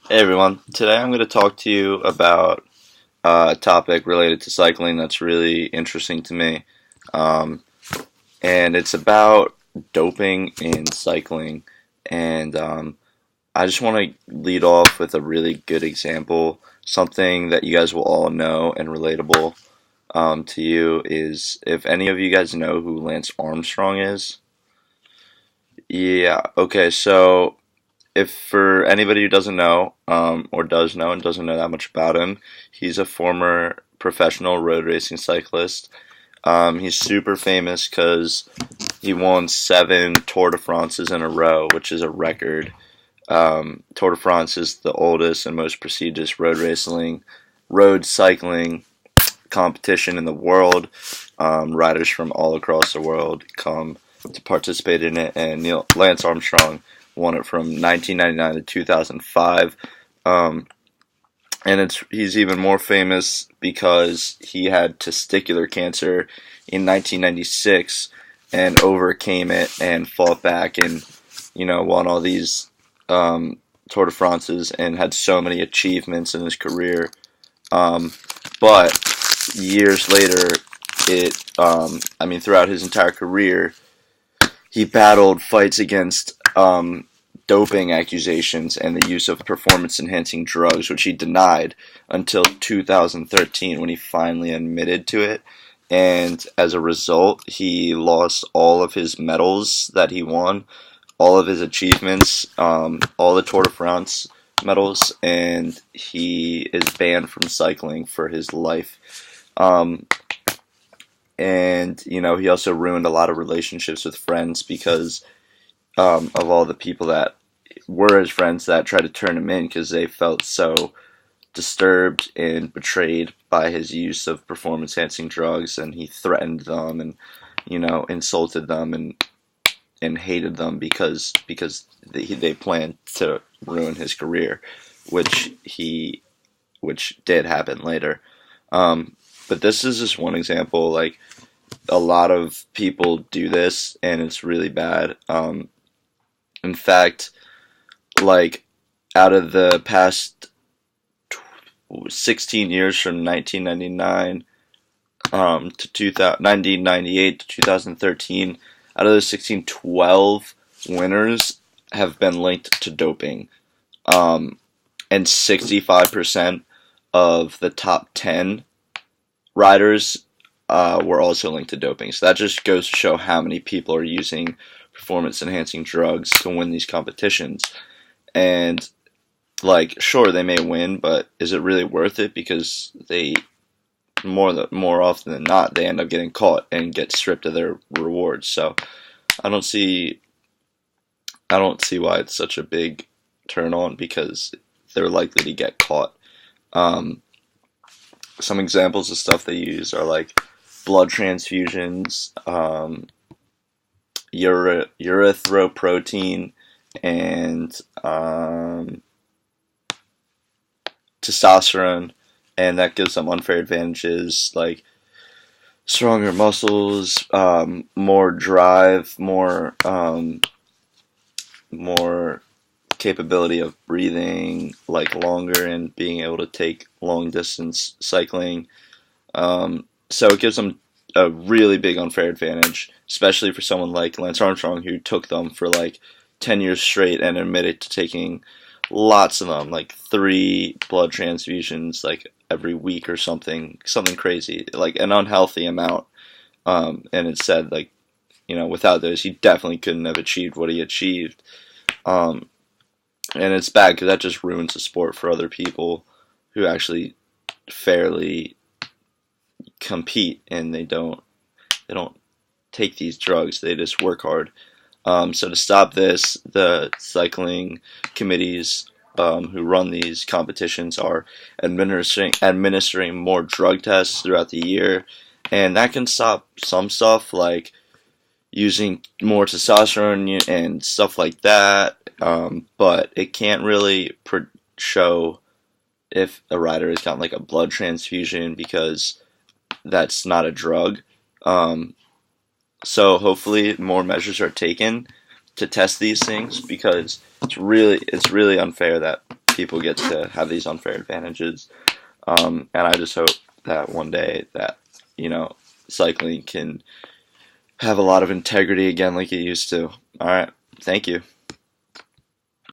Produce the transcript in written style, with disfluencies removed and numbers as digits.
Hey everyone, today I'm going to talk to you about a topic related to cycling that's really interesting to me. Um, and it's about doping in cycling. And I just want to lead off with a really good example. Something that you guys will all know and relatable to you is if any of you guys know who Lance Armstrong is. Yeah, okay, so if for anybody who doesn't know, or does know and doesn't know that much about him, he's a former professional road racing cyclist. He's super famous because he won 7 Tour de France's in a row, which is a record. Tour de France is the oldest and most prestigious road cycling competition in the world. Riders from all across the world come to participate in it, and Lance Armstrong won it from 1999 to 2005. Um, and he's even more famous because he had testicular cancer in 1996 and overcame it and fought back and won all these Tour de France's and had so many achievements in his career. But years later, throughout his entire career, he battled fights against doping accusations and the use of performance enhancing drugs, which he denied until 2013 when he finally admitted to it. And as a result, he lost all of his medals that he won, all of his achievements, all the Tour de France medals, and he is banned from cycling for his life. Um, and he also ruined a lot of relationships with friends because of all the people that were his friends that tried to turn him in because they felt so disturbed and betrayed by his use of performance enhancing drugs, and he threatened them and insulted them and hated them because they planned to ruin his career, which did happen later. But this is just one example. Like, a lot of people do this, and it's really bad. In fact, like, out of the past 16 years from 1999 to 1998 to 2013, out of those 16, 12 winners have been linked to doping. And 65% of the top 10 riders were also linked to doping. So that just goes to show how many people are using performance enhancing drugs to win these competitions. And, like, sure, they may win, but is it really worth it? Because they more often than not, they end up getting caught and get stripped of their rewards. So I don't see why it's such a big turn on, because they're likely to get caught. Um, some examples of stuff they use are like blood transfusions, erythropoietin, and testosterone, and that gives them unfair advantages like stronger muscles, more drive, more capability of breathing like longer and being able to take long distance cycling. So it gives them a really big unfair advantage, especially for someone like Lance Armstrong, who took them for like 10 years straight and admitted to taking lots of them, like 3 blood transfusions like every week or something crazy, like an unhealthy amount. And it said, like, without those, he definitely couldn't have achieved what he achieved. Um, and it's bad because that just ruins the sport for other people who actually fairly compete, and they don't take these drugs. They just work hard. So to stop this, the cycling committees who run these competitions are administering more drug tests throughout the year, and that can stop some stuff like using more testosterone and stuff like that. But it can't really show if a rider has gotten like a blood transfusion because that's not a drug. Um, so hopefully more measures are taken to test these things, because it's really unfair that people get to have these unfair advantages. And I just hope that one day that, you know, cycling can have a lot of integrity again like it used to. All right. Thank you.